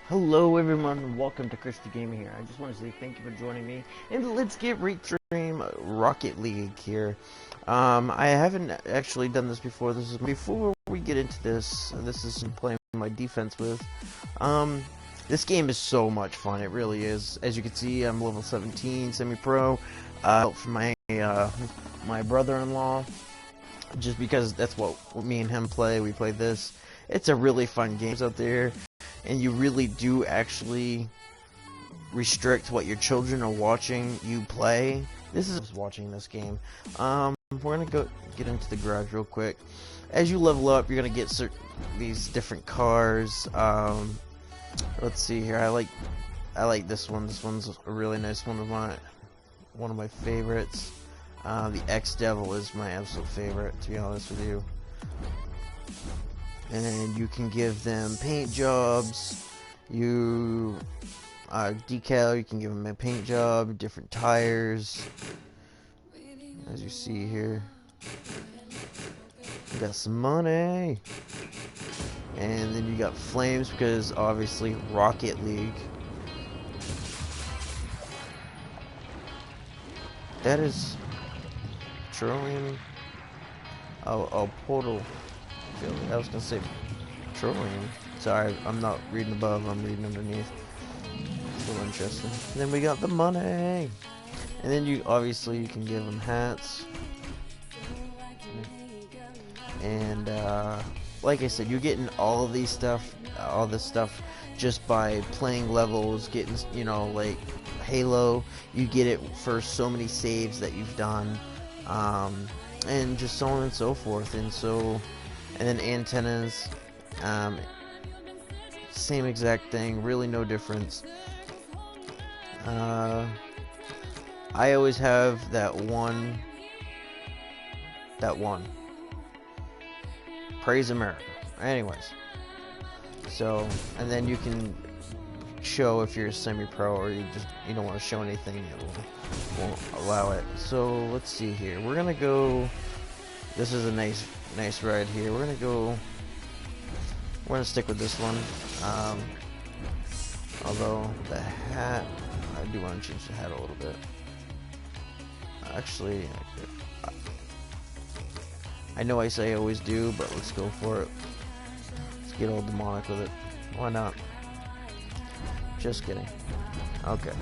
Hello everyone, welcome to Christy Gaming here. I just want to say thank you for joining me, and let's get stream Rocket League here. I haven't actually done this before. This is before we get into this. This is playing my defense with. This game is so much fun. It really is. As you can see, I'm level 17, semi-pro. For my my brother-in-law, just because that's what me and him play. We play this. It's a really fun game out there. And you really do actually restrict what your children are watching you play. This is watching this game. We're gonna get into the garage real quick. As you level up, you're gonna get these different cars. Let's see here. I like this one. This one's a really nice one of my favorites. The X Devil is my absolute favorite, to be honest with you. And you can give them paint jobs, decal, you can give them a paint job, different tires, as you see here. You got some money, and then you got flames, because obviously Rocket League. That is petroleum. Oh, portal. I was gonna say petroleum. Sorry, I'm not reading above, I'm reading underneath. It's a little interesting. And then we got the money. And then you can give them hats. And like I said, you're getting all of this stuff just by playing levels, getting, like Halo, you get it for so many saves that you've done. And just so on and so forth. And then antennas, same exact thing, really no difference. I always have that one. Praise America. Anyways, so, and then you can show if you're a semi-pro or you don't want to show anything, it won't allow it. So let's see here. We're gonna go. This is a nice ride here. We're gonna stick with this one. Although the hat, I do want to change the hat a little bit. Actually, I know I say I always do, but let's go for it. Let's get all demonic with it. Why not? Just kidding. Okay.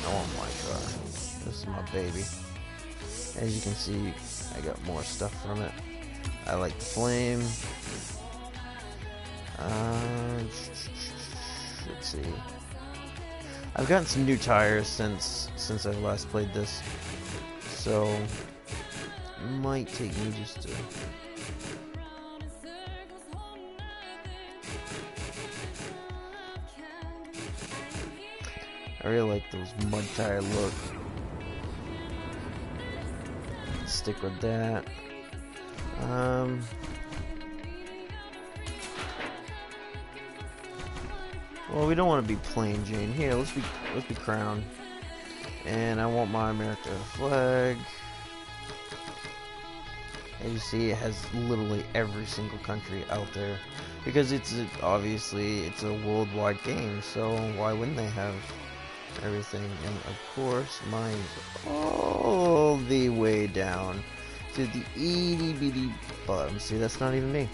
Oh my god. This is my baby. As you can see, I got more stuff from it. I like the flame. Let's see. I've gotten some new tires since I last played this, so it might take me just to. I really like those mud tire look. Stick with that. Well, we don't want to be plain Jane. Here, let's be crown. And I want my America flag. As you see, it has literally every single country out there, because obviously it's a worldwide game. So why wouldn't they have everything? And of course, mine's all the way down to the itty bitty bottom. See, that's not even me.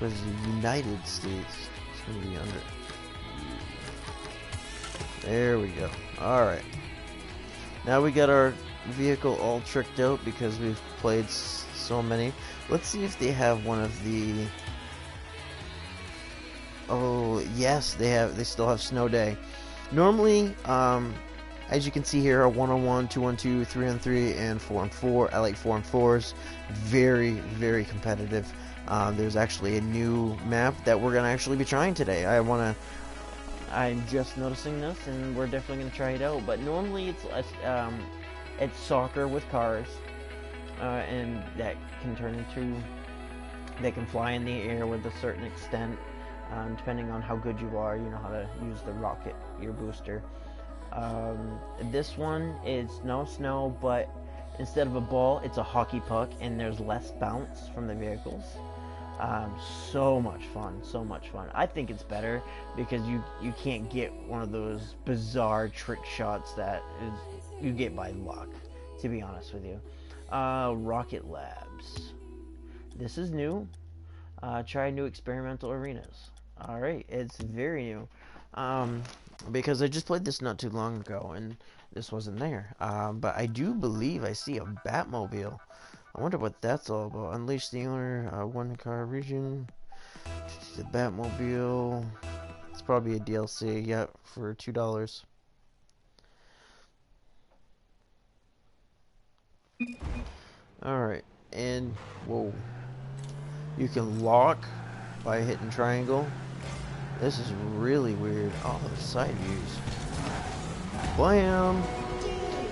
Was the United States? It's gonna be under. There we go. All right. Now we got our vehicle all tricked out because we've played so many. Let's see if they have one of the. Oh yes, they have. They still have Snow Day. Normally, as you can see here, are 1-on-1, 2-on-2, 3-on-3, and 4-on-4. I like 4-on-4s. Very, very competitive. There's actually a new map that we're gonna actually be trying today. I'm just noticing this, and we're definitely gonna try it out. But normally it's soccer with cars, and that can turn into. They can fly in the air with a certain extent, depending on how good you are. You know how to use the rocket, your booster. This one is no snow, but instead of a ball, it's a hockey puck, and there's less bounce from the vehicles. So much fun, so much fun. I think it's better because you can't get one of those bizarre trick shots that you get by luck, to be honest with you. Rocket Labs. This is new. Try new experimental arenas. Alright, it's very new. Because I just played this not too long ago, and this wasn't there. But I do believe I see a Batmobile. I wonder what that's all about. Unleash the owner, one car region. The Batmobile. It's probably a DLC, yeah, for $2. Alright, and whoa. You can lock by hitting triangle. This is really weird. Oh, the side views. Blam!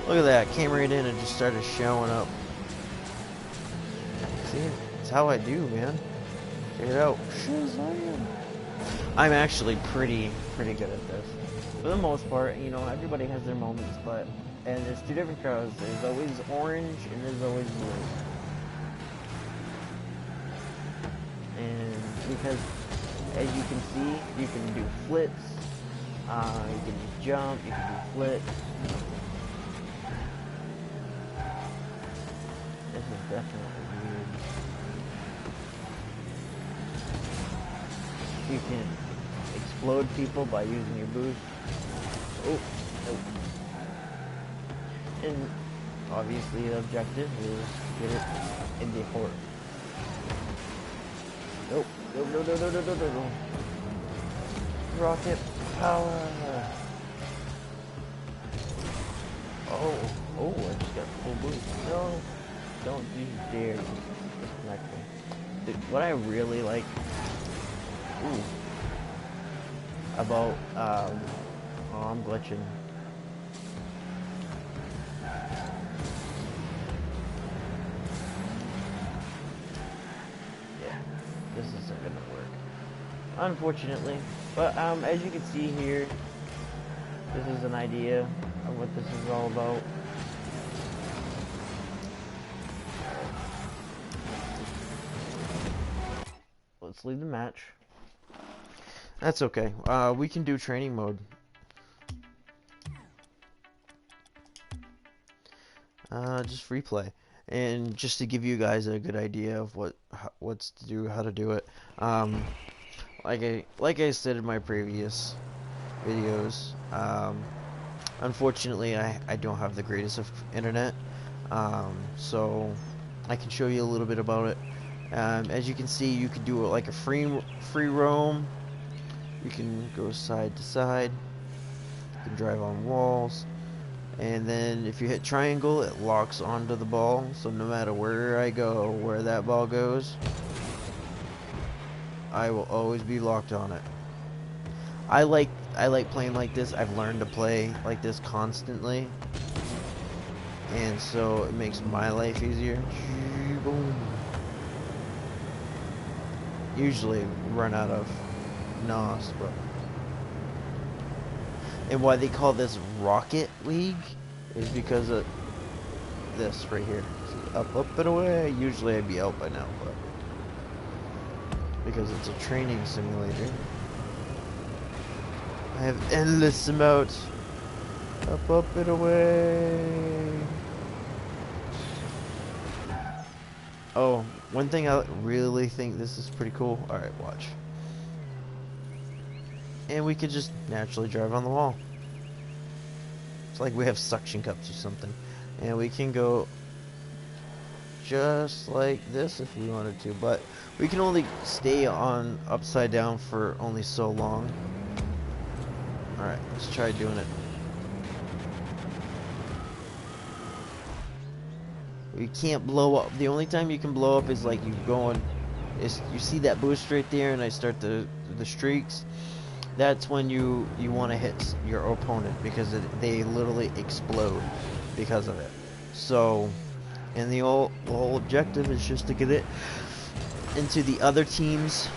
Look at that. Came right in and just started showing up. See? It's how I do, man. Check it out. Shazam! I'm actually pretty good at this. For the most part, you know, everybody has their moments, but... And there's two different colors. There's always orange and there's always blue. And because, as you can see, you can do flips, you can jump, you can do flips. This is definitely weird. You can explode people by using your boost. Oh, nope. And obviously the objective is get it in the port. Nope. No. Rocket power. Oh, I just got full boost. No, don't you dare disconnect me. Dude, what I really like about, oh, I'm glitching. This isn't gonna work, unfortunately. But as you can see here, this is an idea of what this is all about. Let's leave the match. That's okay. We can do training mode. Just free play. And just to give you guys a good idea of what's to do, how to do it. Like I said in my previous videos, unfortunately I don't have the greatest of internet, so I can show you a little bit about it. As you can see, you can do it like a free roam. You can go side to side. You can drive on walls. And then if you hit triangle, it locks onto the ball. So no matter where I go, where that ball goes, I will always be locked on it. I like playing like this. I've learned to play like this constantly. And so it makes my life easier. Boom. Usually run out of NOS, but... And why they call this Rocket League is because of this right here. See, up and away. Usually I'd be out by now, but because it's a training simulator, I have endless amounts. Up and away. Oh, one thing I really think this is pretty cool. Alright, watch. And we could just naturally drive on the wall. It's like we have suction cups or something. And we can go just like this if we wanted to. But we can only stay on upside down for only so long. Alright, let's try doing it. You can't blow up. The only time you can blow up is like you going... You see that boost right there and I start the streaks. That's when you want to hit your opponent because they literally explode because of it. So, and the whole objective is just to get it into the other team's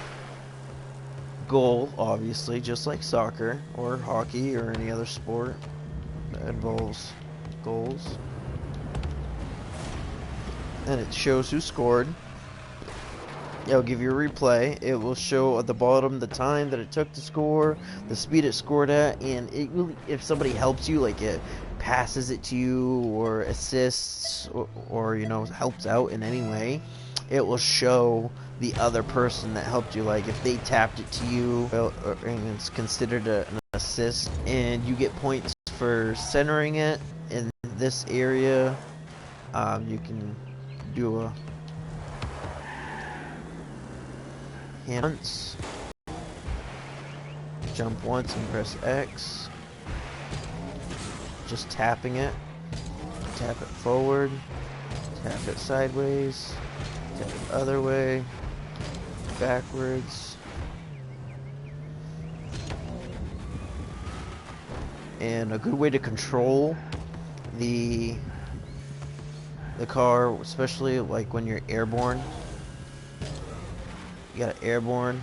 goal, obviously, just like soccer or hockey or any other sport. that involves goals. And it shows who scored. It'll give you a replay. It will show at the bottom the time that it took to score, the speed it scored at, and it really, if somebody helps you, like it passes it to you or assists or you know, helps out in any way, it will show the other person that helped you. Like if they tapped it to you, and it's considered an assist, and you get points for centering it in this area. You can do a hand once, jump once and press X, just tapping it, tap it forward, tap it sideways, tap it the other way, backwards, and a good way to control the car, especially like when you're airborne. You got an airborne,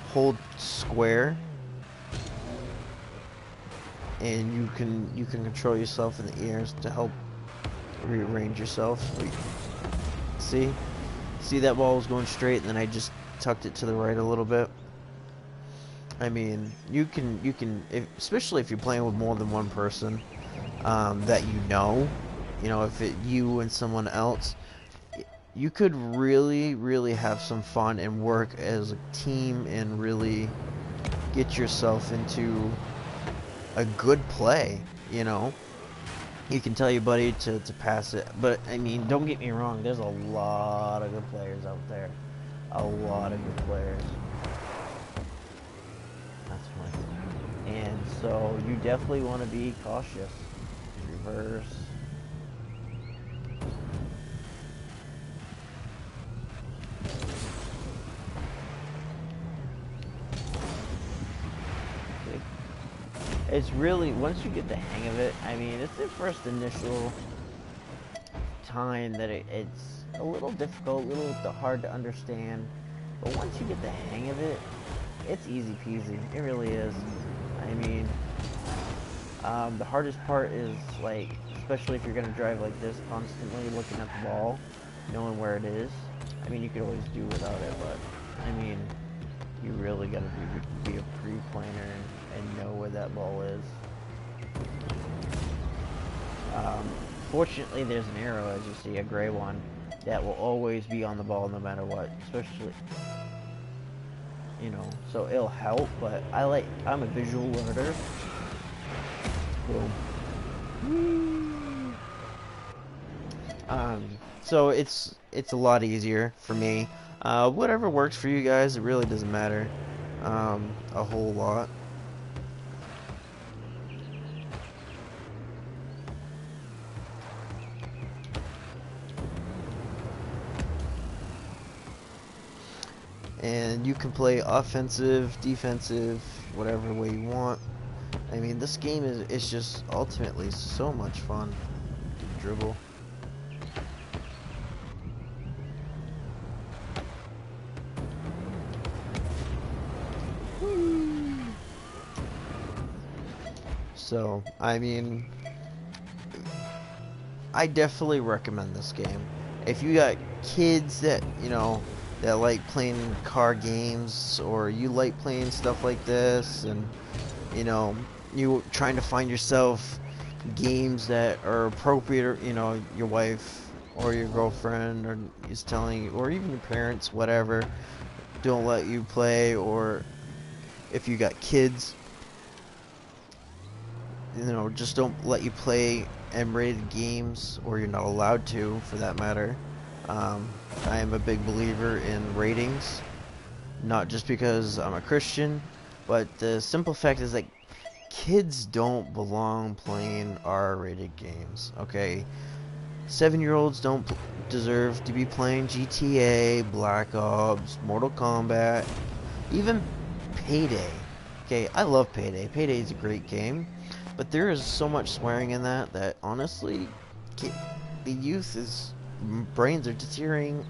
hold square, and you can control yourself in the air to help rearrange yourself. See that ball was going straight, and then I just tucked it to the right a little bit. I mean, you can especially if you're playing with more than one person that you know, if you and someone else, you could really have some fun and work as a team and really get yourself into a good play. You can tell your buddy to pass it, but I mean, don't get me wrong, there's a lot of good players out there. A lot of good players. That's my thing. And so you definitely want to be cautious. Reverse. It's really, once you get the hang of it, I mean, it's the first initial time that it's a little difficult, a little hard to understand, but once you get the hang of it, it's easy peasy. It really is. I mean, the hardest part is, like, especially if you're going to drive like this, constantly looking at the ball, knowing where it is. I mean, you could always do without it, but, I mean, you really got to be a pre-planner and know where that ball is. Fortunately, there's an arrow, as you see, a gray one, that will always be on the ball no matter what, especially, so it'll help, but I'm a visual learner. Boom. So it's a lot easier for me. Whatever works for you guys, it really doesn't matter a whole lot. And you can play offensive, defensive, whatever way you want. I mean, this game is just ultimately so much fun to dribble. So, I mean, I definitely recommend this game. If you got kids that, that like playing car games, or you like playing stuff like this, and, you trying to find yourself games that are appropriate, or, your wife or your girlfriend or is telling you, or even your parents, whatever, don't let you play, or if you got kids, just don't let you play M-rated games, or you're not allowed to, for that matter. I am a big believer in ratings, not just because I'm a Christian, but the simple fact is that kids don't belong playing R-rated games, okay? 7-year-olds don't deserve to be playing GTA, Black Ops, Mortal Kombat, even Payday. Okay, I love Payday. Payday is a great game, but there is so much swearing in that honestly, the youth's brains are deteriorating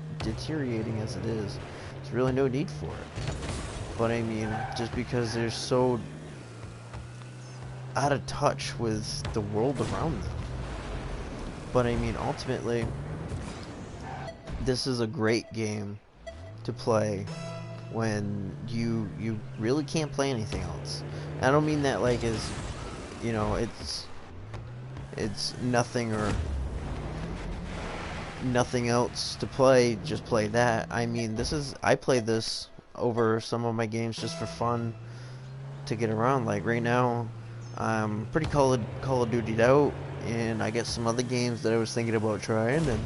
as it is. There's really no need for it. But I mean, just because they're so, out of touch with the world around them. But I mean, ultimately, this is a great game to play when you really can't play anything else. I don't mean that like as, you know, it's nothing or nothing else to play, just play that. I mean, I play this over some of my games just for fun to get around. Like right now, I'm pretty Call of Duty'd out, and I get some other games that I was thinking about trying, and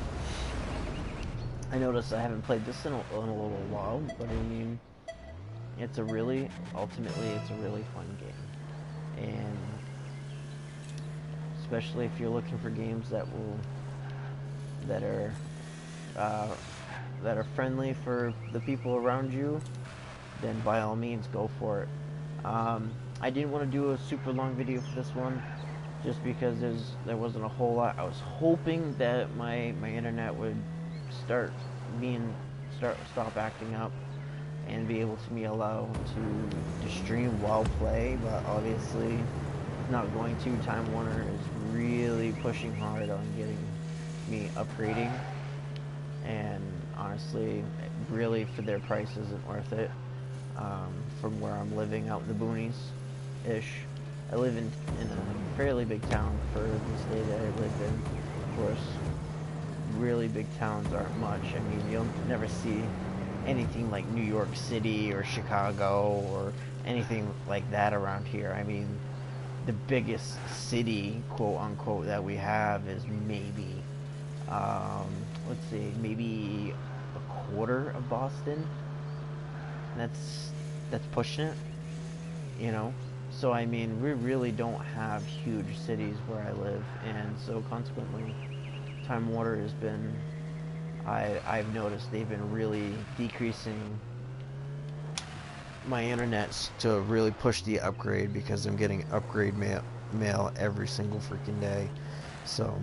I noticed I haven't played this in a little while, but I mean, ultimately, it's a really fun game. And especially if you're looking for games that are friendly for the people around you, then by all means, go for it. I didn't want to do a super long video for this one, just because there wasn't a whole lot. I was hoping that my internet would stop acting up and be able to be allowed to stream while play, but obviously not going to. Time Warner is really pushing hard on getting me upgrading, and honestly, really for their price isn't worth it. From where I'm living out in the boonies ish. I live in a fairly big town for the state that I live in. Of course, really big towns aren't much. I mean, you'll never see anything like New York City or Chicago or anything like that around here. I mean, the biggest city, quote unquote, that we have is maybe, let's see, maybe a quarter of Boston. That's pushing it, you know. So I mean, we really don't have huge cities where I live, and so consequently, Time Warner has been, I've noticed they've been really decreasing my internet to really push the upgrade, because I'm getting upgrade mail every single freaking day. So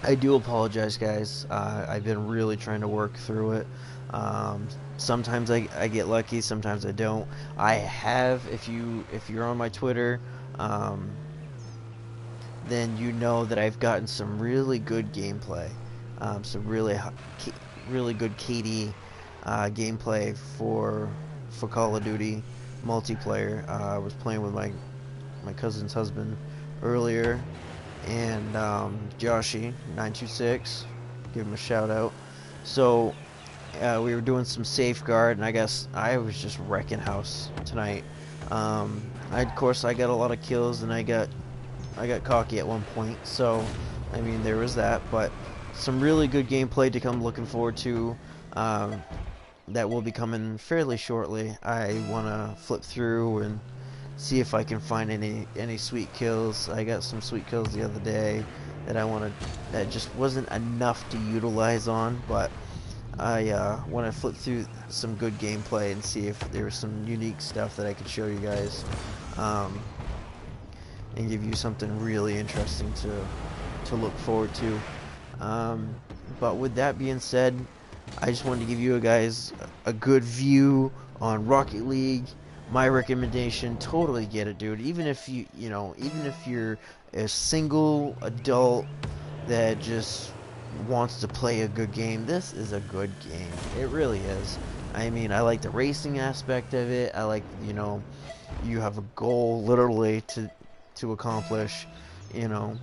I do apologize, guys. I've been really trying to work through it. Sometimes I get lucky, sometimes I don't. I have, if you're on my Twitter, then you know that I've gotten some really good gameplay, some really good KD gameplay for Call of Duty multiplayer. I was playing with my cousin's husband earlier, and Joshy926, give him a shout out. So we were doing some safeguard, and I guess I was just wrecking house tonight. Of course I got a lot of kills, and I got cocky at one point, so I mean, there was that. But some really good gameplay to come, looking forward to, that will be coming fairly shortly. I want to flip through and see if I can find any sweet kills. I got some sweet kills the other day that just wasn't enough to utilize on, but I want to flip through some good gameplay and see if there was some unique stuff that I could show you guys, and give you something really interesting to look forward to. But with that being said, I just wanted to give you guys a good view on Rocket League. My recommendation, totally get it, dude. Even if even if you're a single adult that just wants to play a good game, this is a good game. It really is. I mean, I like the racing aspect of it. I like, you have a goal literally to accomplish, and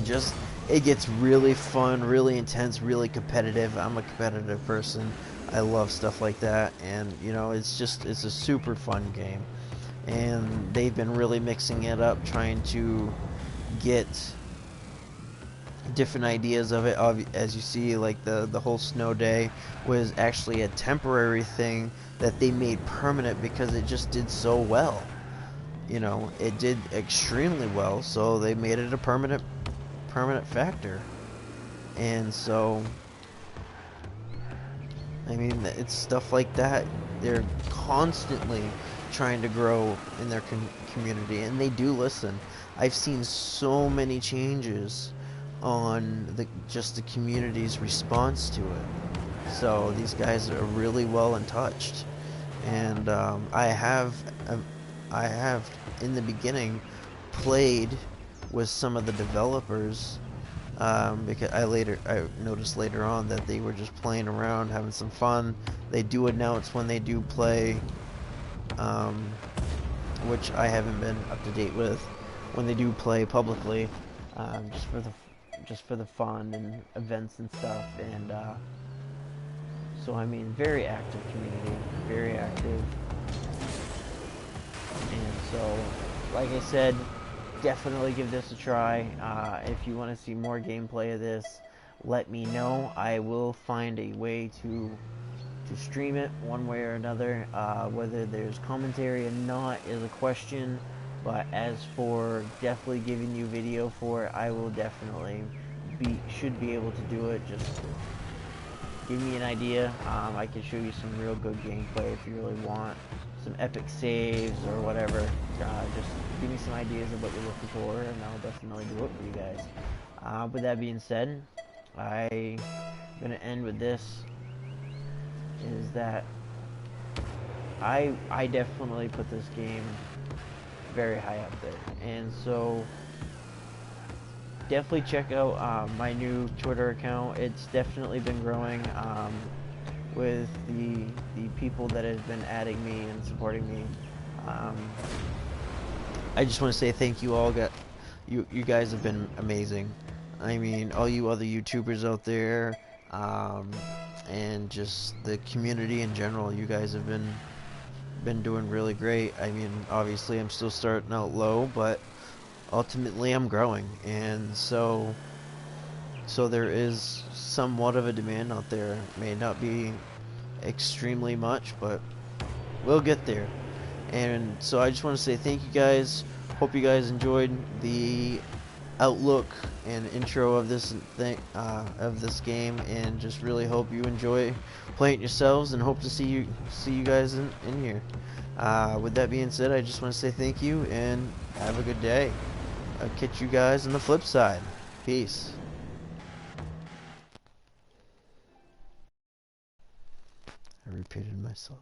just it gets really fun, really intense, really competitive. I'm a competitive person. I love stuff like that, and it's a super fun game. And they've been really mixing it up, trying to get different ideas of it. As you see, like the whole snow day was actually a temporary thing that they made permanent because it just did so well. It did extremely well, so they made it a permanent factor. And so, I mean, it's stuff like that. They're constantly trying to grow in their community, and they do listen. I've seen so many changes on just the community's response to it. So these guys are really well in touch, and I have I have in the beginning played with some of the developers, because I noticed later on that they were just playing around, having some fun. They do announce when they do play, um, which I haven't been up to date with, when they do play publicly, just for the fun and events and stuff. And so I mean, very active community, very active. And so, like I said, definitely give this a try. If you want to see more gameplay of this, let me know. I will find a way to stream it one way or another. Whether there's commentary or not is a question, but as for definitely giving you video for it, I will definitely should be able to do it. Just give me an idea. I can show you some real good gameplay if you really want some epic saves or whatever. Just give me some ideas of what you're looking for, and I'll definitely do it for you guys. With that being said, I'm gonna end with this. Is that I definitely put this game very high up there, and so definitely check out my new Twitter account. It's definitely been growing with the people that have been adding me and supporting me. I just want to say thank you all. You guys have been amazing. I mean, all you other YouTubers out there, and just the community in general. You guys have been doing really great. I mean, obviously I'm still starting out low, but ultimately I'm growing, and so there is somewhat of a demand out there. It may not be extremely much, but we'll get there. And so I just want to say thank you guys. Hope you guys enjoyed the outlook and intro of this game, and just really hope you enjoy playing it yourselves, and hope to see you guys in here. With that being said, I just want to say thank you and have a good day. I'll catch you guys on the flip side. Peace. I repeated myself.